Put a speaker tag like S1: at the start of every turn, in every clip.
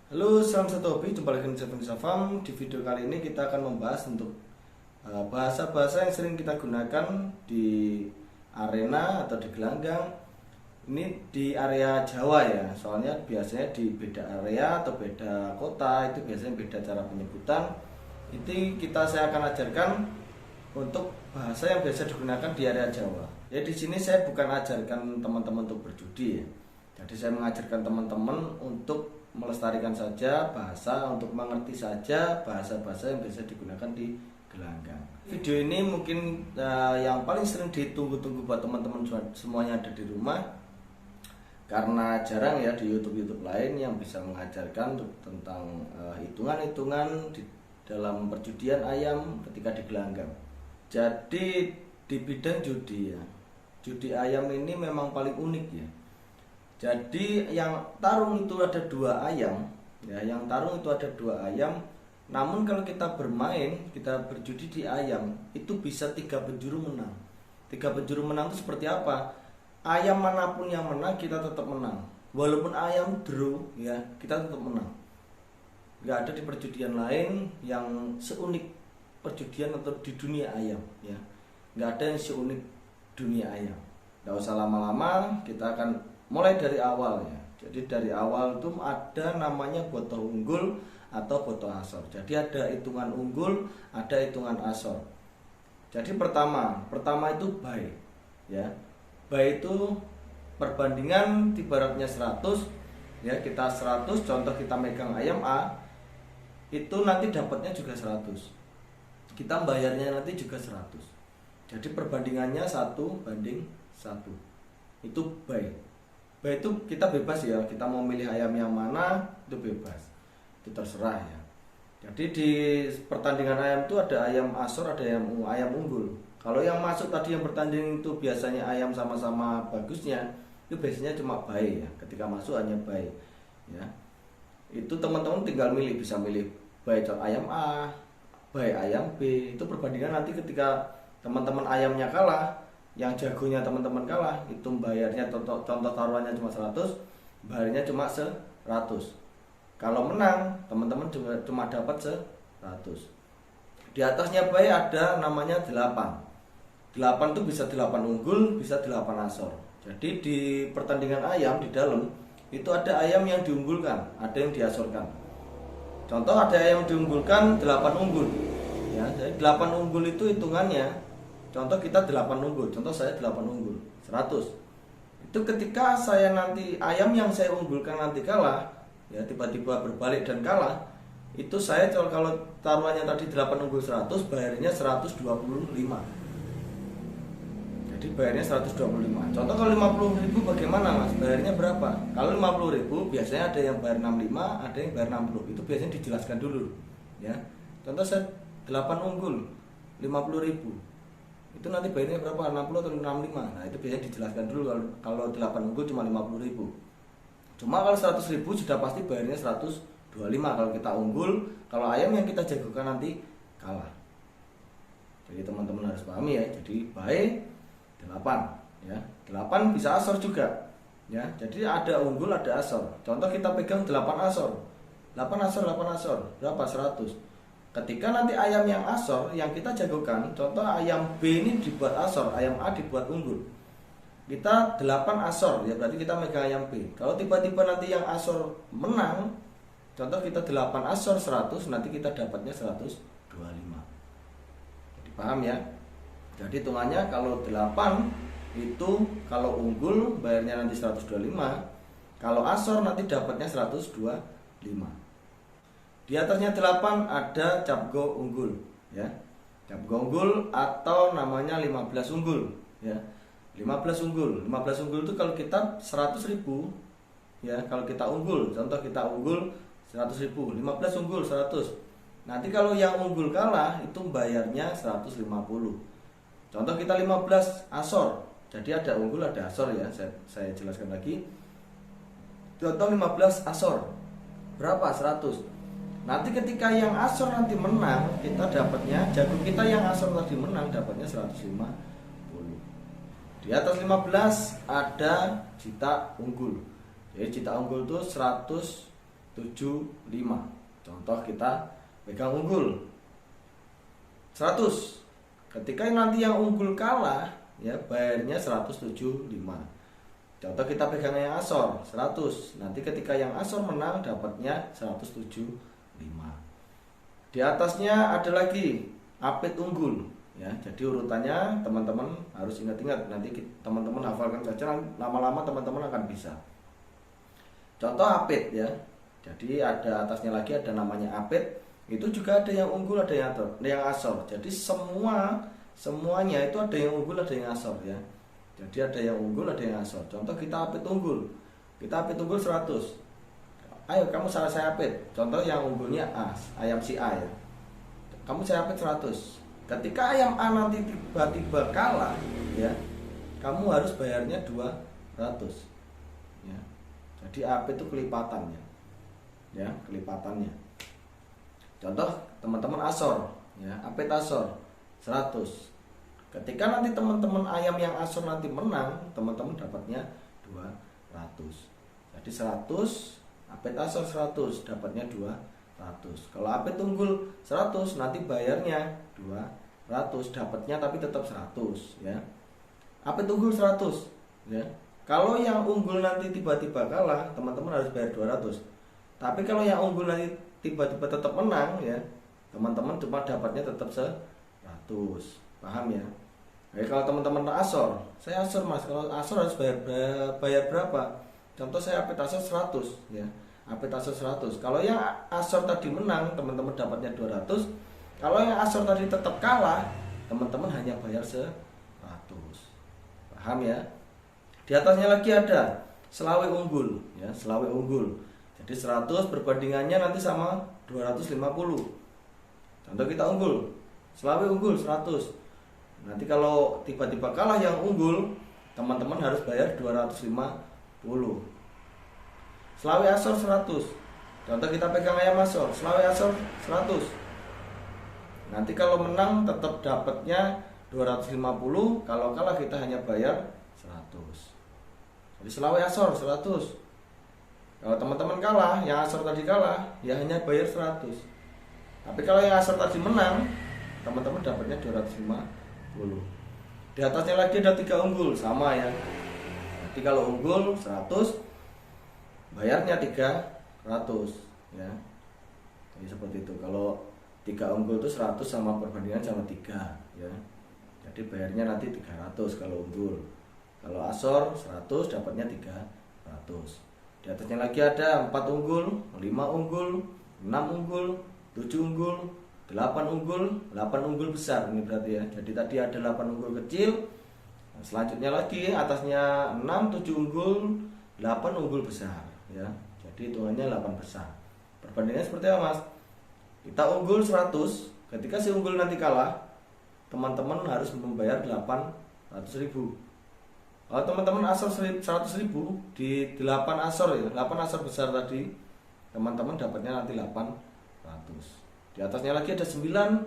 S1: Halo, salam satu hobi, jumpa lagi dengan saya Farm. Di video kali ini kita akan membahas untuk bahasa-bahasa yang sering kita gunakan di arena atau di gelanggang. Ini di area Jawa ya, soalnya biasanya di beda area atau beda kota itu biasanya beda cara penyebutan. Saya akan ajarkan untuk bahasa yang biasa digunakan di area Jawa. Ya di sini saya bukan ajarkan teman-teman untuk berjudi ya. Jadi saya mengajarkan teman-teman untuk melestarikan saja bahasa, untuk mengerti saja bahasa-bahasa yang biasa digunakan di gelanggang. Video ini mungkin yang paling sering ditunggu-tunggu buat teman-teman semuanya ada di rumah, karena jarang ya di YouTube lain yang bisa mengajarkan tentang hitungan-hitungan di dalam perjudian ayam ketika di gelanggang. Jadi di bidang judi ya, judi ayam ini memang paling unik ya. Jadi yang tarung itu ada dua ayam, ya. Yang tarung itu ada dua ayam. Namun kalau kita bermain, kita berjudi di ayam, itu bisa 3 penjuru menang. 3 penjuru menang itu seperti apa? Ayam manapun yang menang kita tetap menang. Walaupun ayam draw, ya kita tetap menang. Gak ada di perjudian lain yang seunik perjudian atau di dunia ayam, ya. Gak ada yang seunik dunia ayam. Gak usah lama-lama, kita akan mulai dari awal ya. Jadi dari awal itu ada namanya botoh unggul atau botoh asor. Jadi ada hitungan unggul, ada hitungan asor. Jadi pertama itu buy ya. Buy itu perbandingan ibaratnya 100 ya, kita 100, contoh kita megang ayam A, itu nanti dapatnya juga 100. Kita bayarnya nanti juga 100. Jadi perbandingannya 1:1. Itu buy. Baik, itu kita bebas ya, kita mau milih ayam yang mana itu bebas, itu terserah ya. Jadi di pertandingan ayam itu ada ayam asor, ada ayam unggul. Kalau yang masuk tadi yang bertanding itu biasanya ayam sama-sama bagusnya, itu biasanya cuma baik ya. Ketika masuk hanya baik ya. Itu teman-teman tinggal milih, bisa milih baik ayam A, baik ayam B. Itu perbandingan nanti ketika teman-teman ayamnya kalah, yang jagonya teman-teman kalah, itu bayarnya contoh taruhannya cuma 100, bayarnya cuma 100. Kalau menang, teman-teman cuma dapat 100. Di atasnya baik ada namanya 8. 8 itu bisa 8 unggul, bisa 8 asor. Jadi di pertandingan ayam di dalam itu ada ayam yang diunggulkan, ada yang diasorkan. Contoh ada ayam diunggulkan 8 unggul. Ya, jadi 8 unggul itu hitungannya, contoh kita 8 unggul, contoh saya 8 unggul 100. Itu ketika saya nanti ayam yang saya unggulkan nanti kalah, ya tiba-tiba berbalik dan kalah, itu saya kalau taruhannya tadi 8 unggul 100, bayarnya 125. Jadi bayarnya 125. Contoh kalau 50.000 bagaimana Mas? Bayarnya berapa? Kalau 50.000 biasanya ada yang bayar 65, ada yang bayar 60. Itu biasanya dijelaskan dulu, ya. Contoh saya 8 unggul 50.000. Itu nanti bayarnya berapa? 60 atau 65. Nah itu biasanya dijelaskan dulu. Kalau 8 unggul cuma 50.000. Cuma kalau 100.000 sudah pasti bayarnya 125 kalau kita unggul. Kalau ayam yang kita jagokan nanti kalah. Jadi teman-teman harus pahami ya. Jadi baik 8 ya. 8 bisa asor juga ya. Jadi ada unggul ada asor. Contoh kita pegang 8 asor. 8 asor berapa? 100. Ketika nanti ayam yang asor yang kita jagokan, contoh ayam B ini dibuat asor, ayam A dibuat unggul. Kita 8 asor, ya berarti kita megang ayam B. Kalau tiba-tiba nanti yang asor menang, contoh kita 8 asor 100, nanti kita dapatnya 125. Jadi paham ya? Jadi hitungannya kalau 8 itu kalau unggul bayarnya nanti 125, kalau asor nanti dapatnya 125. Di atasnya 8 ada capgo unggul ya. Capgo unggul atau namanya 15 unggul ya. 15 unggul itu kalau kita 100.000 ya, kalau kita unggul, contoh kita unggul 100.000, 15 unggul 100. Nanti kalau yang unggul kalah itu bayarnya 150. Contoh kita 15 asor. Jadi ada unggul ada asor ya. Saya jelaskan lagi. Contoh 15 asor. Berapa? 100. Nanti ketika yang asor nanti menang, kita dapatnya, jago kita yang asor tadi menang dapatnya 150. Di atas 15 ada cita unggul. Jadi cita unggul itu 100 Contoh kita pegang unggul 100. Ketika nanti yang unggul kalah, ya bayarnya 175. Contoh kita pegang yang Asor 100. Nanti ketika yang Asor menang dapatnya 175. Di atasnya ada lagi Apit unggul. Ya, jadi urutannya teman-teman harus ingat-ingat. Nanti teman-teman hafalkan saja, lama-lama teman-teman akan bisa. Contoh Apit ya. Jadi ada atasnya lagi ada namanya Apit. Itu juga ada yang unggul, ada yang Asor. Jadi semuanya itu ada yang unggul, ada yang Asor ya. Jadi ada yang unggul, ada yang Asor. Contoh kita Apit unggul. Kita Apit unggul 100. Ayo kamu salah saya Apit. Contoh yang unggulnya ayam si A ya. Kamu saya Apit 100. Ketika ayam A nanti tiba-tiba kalah ya, kamu harus bayarnya 200 ya. Jadi Apit itu kelipatannya. Ya, kelipatannya. Contoh teman-teman Asor ya, Apit Asor 100. Ketika nanti teman-teman ayam yang Asor nanti menang, teman-teman dapatnya 200. Jadi 100, Apit Asor 100, dapatnya 200. Kalau Apit unggul 100, nanti bayarnya 200, dapatnya tapi tetap 100 ya. Apit unggul 100 ya. Kalau yang unggul nanti tiba-tiba kalah, teman-teman harus bayar 200. Tapi kalau yang unggul nanti tiba-tiba tetap menang ya, teman-teman cuma dapatnya tetap 100. Paham ya? Jadi kalau teman-teman Asor, saya Asor Mas, kalau Asor harus bayar berapa? Contoh saya Apit Asor 100 ya. Apit Asor 100. Kalau yang Asor tadi menang, teman-teman dapatnya 200. Kalau yang Asor tadi tetap kalah, teman-teman hanya bayar 100. Paham ya? Di atasnya lagi ada Selawe unggul ya, Selawe unggul. Jadi 100 perbandingannya nanti sama 250. Contoh kita unggul, Selawe unggul 100. Nanti kalau tiba-tiba kalah yang unggul, teman-teman harus bayar 250. Selawe Asor 100. Contoh kita pegang ayam Asor, Selawe Asor 100. Nanti kalau menang tetap dapatnya 250, kalau kalah kita hanya bayar 100. Jadi Selawe Asor 100. Kalau teman-teman kalah, yang Asor tadi kalah, ya hanya bayar 100. Tapi kalau yang Asor tadi menang, teman-teman dapatnya 250. Di atasnya lagi ada 3 unggul, sama ya. Jadi kalau unggul 100, bayarnya 300 ya. Jadi seperti itu. Kalau 3 unggul itu 100 sama perbandingan sama 3 ya. Jadi bayarnya nanti 300 kalau unggul. Kalau Asor 100 dapatnya 300. Di atasnya lagi ada 4 unggul, 5 unggul, 6 unggul, 7 unggul, 8 unggul, 8 unggul besar ini berarti ya. Jadi tadi ada 8 unggul kecil. Nah, selanjutnya lagi atasnya 6, 7 unggul, 8 unggul besar ya. Jadi hitungannya 8 besar. Perbandingannya seperti apa Mas? Kita unggul 100, ketika si unggul nanti kalah, teman-teman harus membayar 800.000. Kalau teman-teman Asor 100.000 di 8 Asor ya, 8 Asor besar tadi, teman-teman dapatnya nanti 800. Di atasnya lagi ada 9,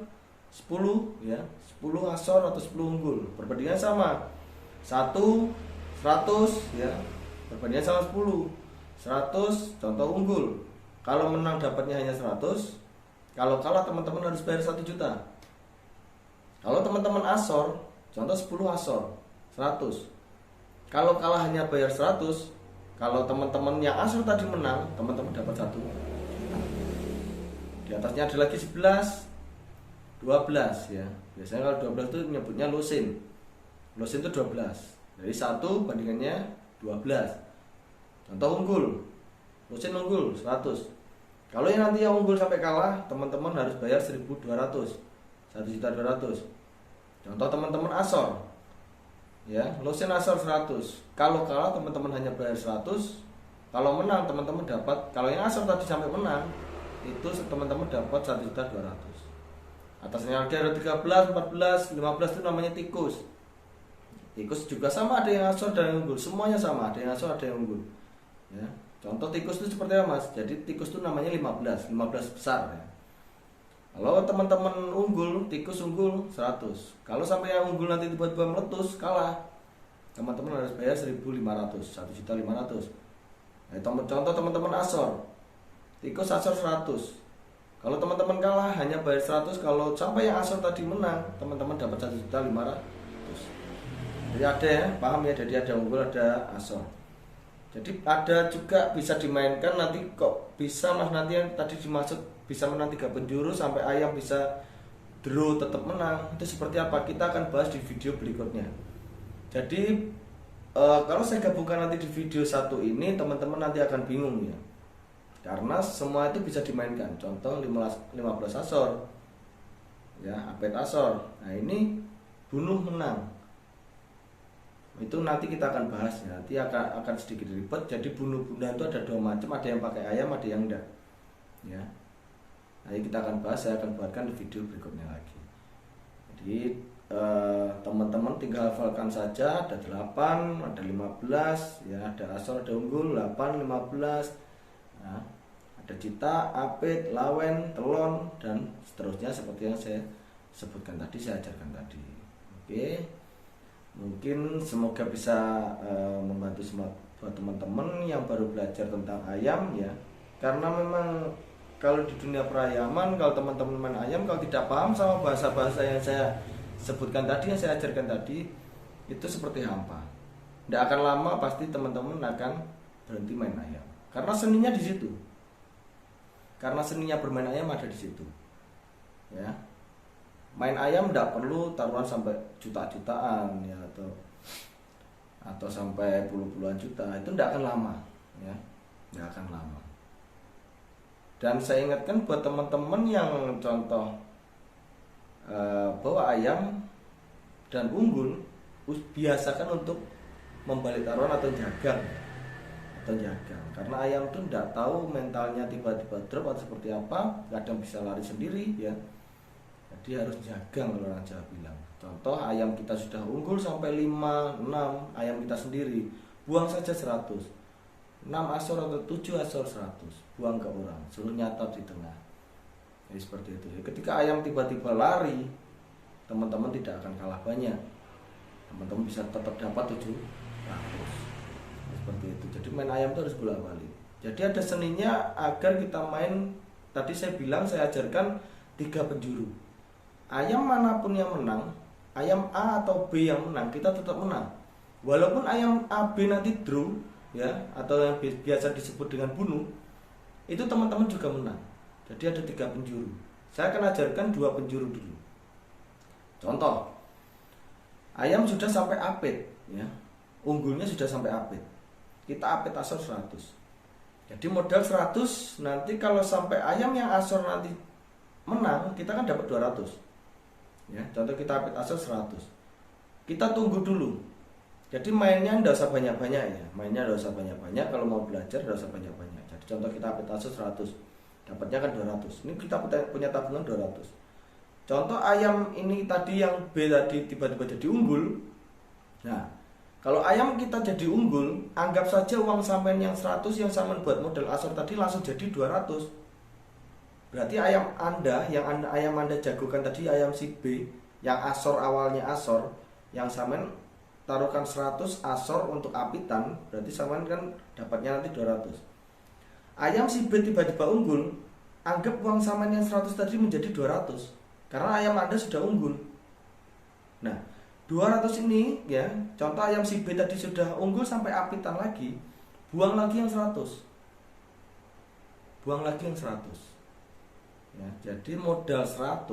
S1: 10 ya, 10 Asor atau 10 unggul. Perbandingan sama. 1 100 ya. Perbandingan sama 10. 100 contoh unggul. Kalau menang dapatnya hanya 100. Kalau kalah teman-teman harus bayar 1 juta. Kalau teman-teman Asor, contoh 10 Asor 100. Kalau kalah hanya bayar 100. Kalau teman-teman yang Asor tadi menang, teman-teman dapat 1 juta. Di atasnya ada lagi 11, 12 ya. Biasanya kalau 12 itu nyebutnya lusin. Lusin itu 12. Dari 1 bandingannya 12. Contoh unggul. Lusin unggul 100. Kalau yang nanti yang unggul sampai kalah, teman-teman harus bayar 1.200. 1.200.000. Contoh teman-teman Asor. Ya, lusin Asor 100. Kalau kalah teman-teman hanya bayar 100. Kalau menang teman-teman dapat, kalau yang Asor tadi sampai menang, itu teman-teman dapat 1.200.000. Atasnya ada 13, 14, 15 itu namanya tikus. Tikus juga sama, ada yang Asor dan yang unggul. Semuanya sama, ada yang Asor, ada yang unggul. Ya. Contoh tikus itu seperti apa Mas? Jadi tikus itu namanya 15 besar ya. Kalau teman-teman unggul, tikus unggul 100. Kalau sampai yang unggul nanti tiba-tiba meletus, kalah, teman-teman harus bayar 1.500, 1.500.000. Nah, contoh teman-teman Asor. tikus asor 100. Kalau teman-teman kalah hanya bayar 100, kalau sampai yang asor tadi menang, teman-teman dapat 1.500.000. Jadi ada ya, paham ya, jadi ada unggul, ada asor. Jadi ada juga bisa dimainkan nanti, kok bisa Mas nanti yang tadi dimaksud bisa menang 3 penjuru sampai ayam bisa draw tetap menang. Itu seperti apa? Kita akan bahas di video berikutnya. Jadi kalau saya gabungkan nanti di video satu ini, teman-teman nanti akan bingung ya. Karena semua itu bisa dimainkan. Contoh 15 asor. Ya, apet asor. Nah, ini bunuh menang. Itu nanti kita akan bahas ya. Nanti akan sedikit ribet. Jadi bunuh-bunuhan itu ada 2 macam, ada yang pakai ayam, ada yang enggak. Ya. Nanti kita akan bahas, saya akan buatkan di video berikutnya lagi. Jadi teman-teman tinggal hafalkan saja, ada 8, ada 15, ya, ada asor, ada unggul, 8, 15. Nah, ada cita, apit, lawen, telon, dan seterusnya seperti yang saya sebutkan tadi, saya ajarkan tadi. Oke, mungkin semoga bisa membantu semua buat teman-teman yang baru belajar tentang ayam ya. Karena memang kalau di dunia perayaman, kalau teman-teman main ayam, kalau tidak paham sama bahasa-bahasa yang saya sebutkan tadi, yang saya ajarkan tadi, itu seperti hampa. Tidak akan lama pasti teman-teman akan berhenti main ayam. Karena seninya di situ. Karena seninya bermain ayam ada di situ. Ya. Main ayam tidak perlu taruhan sampai juta-jutaan ya, atau sampai puluh-puluhan juta. Itu tidak akan lama, ya. Tidak akan lama. Dan saya ingatkan buat teman-teman yang contoh bawa ayam dan unggul, biasakan untuk membalik taruhan atau jagang. Karena ayam tuh tidak tahu mentalnya tiba-tiba drop atau seperti apa, kadang bisa lari sendiri ya. Jadi harus jagang kalau orang Jawa bilang. Contoh ayam kita sudah unggul sampai 5, 6 ayam kita sendiri, buang saja 100. 6 asor atau 7 asor 100, buang ke orang, suruh nyatat di tengah. Jadi seperti itu. Ketika ayam tiba-tiba lari, teman-teman tidak akan kalah banyak. Teman-teman bisa tetap dapat 700. Seperti itu. Jadi main ayam itu harus bolak-balik. Jadi ada seninya agar kita main. Tadi saya bilang, saya ajarkan 3 penjuru. Ayam manapun yang menang, ayam A atau B yang menang, kita tetap menang. Walaupun ayam A B nanti draw ya, atau yang biasa disebut dengan bunuh, itu teman-teman juga menang. Jadi ada 3 penjuru. Saya akan ajarkan 2 penjuru dulu. Contoh, ayam sudah sampai apit ya. Unggulnya sudah sampai apit. Kita apit asor 100. Jadi modal 100, nanti kalau sampai ayam yang asor nanti menang, kita kan dapat 200. Ya, contoh kita apit asor 100. Kita tunggu dulu. Jadi mainnya enggak usah banyak-banyak ya. Mainnya enggak usah banyak-banyak, kalau mau belajar enggak usah banyak-banyak. Jadi contoh kita apit asor 100. Dapatnya kan 200. Ini kita punya tabungan 200. Contoh ayam ini tadi yang B tadi tiba-tiba jadi unggul. Nah, kalau ayam kita jadi unggul, anggap saja uang sampean yang 100 yang sampean buat modal asor tadi langsung jadi 200. Berarti ayam Anda ayam Anda jagokan tadi, ayam si B yang asor awalnya asor, yang sampean taruhkan 100 asor untuk apitan, berarti sampean kan dapatnya nanti 200. Ayam si B tiba-tiba unggul, anggap uang sampean yang 100 tadi menjadi 200. Karena ayam Anda sudah unggul. Nah, 200 ini ya, contoh ayam si B tadi sudah unggul sampai apitan lagi, buang lagi yang 100. Buang lagi yang 100. Ya, jadi modal 100,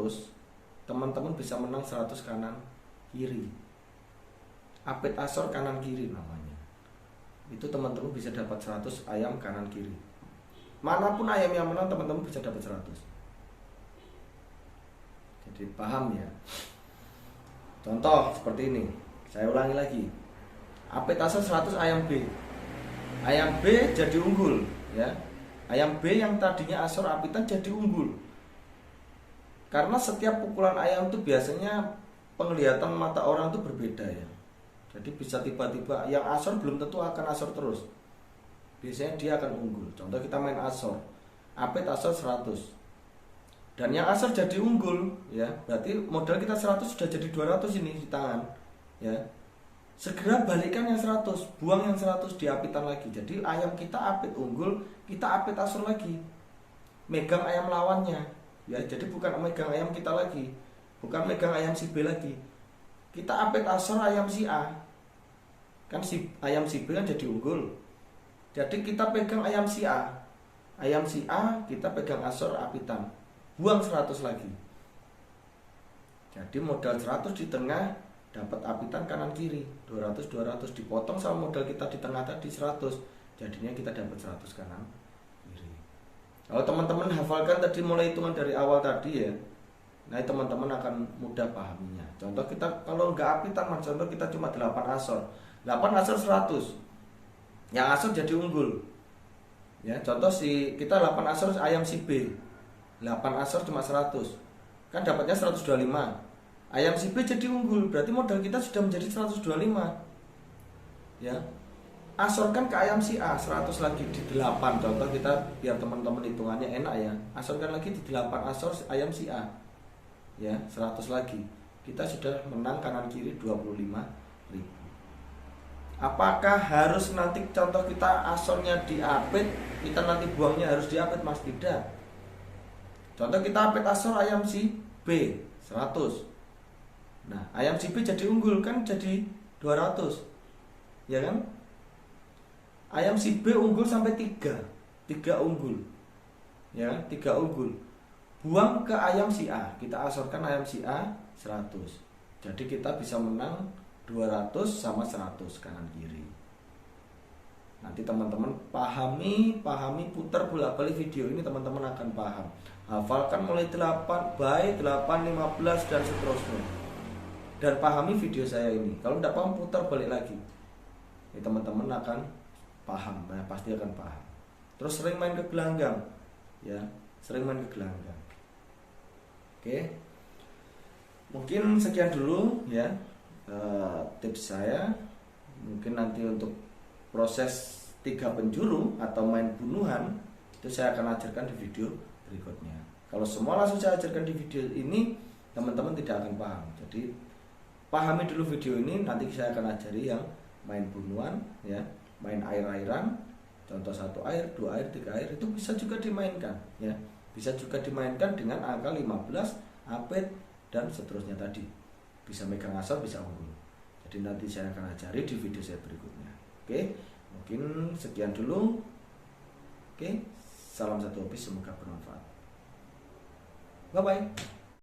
S1: teman-teman bisa menang 100 kanan kiri. Apit asor kanan kiri namanya. Itu teman-teman bisa dapat 100 ayam kanan kiri. Manapun ayam yang menang, teman-teman bisa dapat 100. Jadi paham ya. Contoh seperti ini, saya ulangi lagi. Apit asor 100 ayam B. Ayam B jadi unggul ya. Ayam B yang tadinya asor apitan jadi unggul. Karena setiap pukulan ayam itu biasanya penglihatan mata orang itu berbeda ya. Jadi bisa tiba-tiba yang asor belum tentu akan asor terus. Biasanya dia akan unggul. Contoh kita main asor, apit asor 100. Dan yang asor jadi unggul ya, berarti modal kita 100 sudah jadi 200 ini di tangan ya. Segera balikan yang 100, buang yang 100 di apitan lagi. Jadi ayam kita apit unggul, kita apit asor lagi. megang ayam lawannya ya. Jadi bukan megang ayam kita lagi, bukan megang ayam si B lagi, kita apit asor ayam si A, kan si ayam si B kan jadi unggul. Jadi kita pegang ayam si A, kita pegang asor apitan, buang 100 lagi. Jadi modal 100 di tengah, dapat apitan kanan kiri 200 dipotong sama modal kita di tengah tadi 100, jadinya kita dapat 100 kanan kiri. Kalau teman-teman hafalkan tadi mulai hitungan dari awal tadi ya, nah teman-teman akan mudah pahaminya. Contoh kita kalau nggak apitan, contoh kita cuma 8 asor 100, yang asor jadi unggul ya. Contoh kita 8 asor ayam si B, 8 asor cuma 100, kan dapatnya 125. Ayam si B jadi unggul, berarti modal kita sudah menjadi 125 ya. Asorkan ke ayam si A 100 lagi di 8. Contoh kita biar teman-teman hitungannya enak ya, asorkan lagi di 8 asor ayam si A ya, 100 lagi. Kita sudah menang kanan kiri 25.000. Apakah harus nanti contoh kita asornya diapit, kita nanti buangnya harus diapit? Mas, tidak. Contoh kita apit asor ayam si B 100. Nah, ayam si B jadi unggul kan jadi 200. Ya kan? Ayam si B unggul sampai 3 unggul. Ya, 3 unggul. Buang ke ayam si A, kita asorkan ayam si A 100. Jadi kita bisa menang 200 sama 100 kanan kiri. Nanti teman-teman pahami, putar bolak-balik video ini, teman-teman akan paham. Hafalkan mulai 8, baik 8, 15 dan seterusnya. Dan pahami video saya ini. Kalau tidak paham, putar balik lagi. Ya, teman-teman akan paham, nah, pasti akan paham. Terus sering main ke gelanggang, ya, sering main ke gelanggang. Oke, mungkin sekian dulu ya. Tips saya. Mungkin nanti untuk proses 3 penjuru atau main bunuhan itu saya akan ajarkan di video berikutnya. Kalau semua langsung saya ajarkan di video ini, teman-teman tidak akan paham. Jadi pahami dulu video ini, nanti saya akan ajari yang main bunuhan ya, main air-airan. Contoh 1 air, 2 air, 3 air itu bisa juga dimainkan ya. Bisa juga dimainkan dengan angka 15, apit dan seterusnya tadi. Bisa megang asor, bisa unggul. Jadi nanti saya akan ajari di video saya berikutnya. Oke, mungkin sekian dulu. Oke, salam satu hobi, semoga bermanfaat. Bye bye.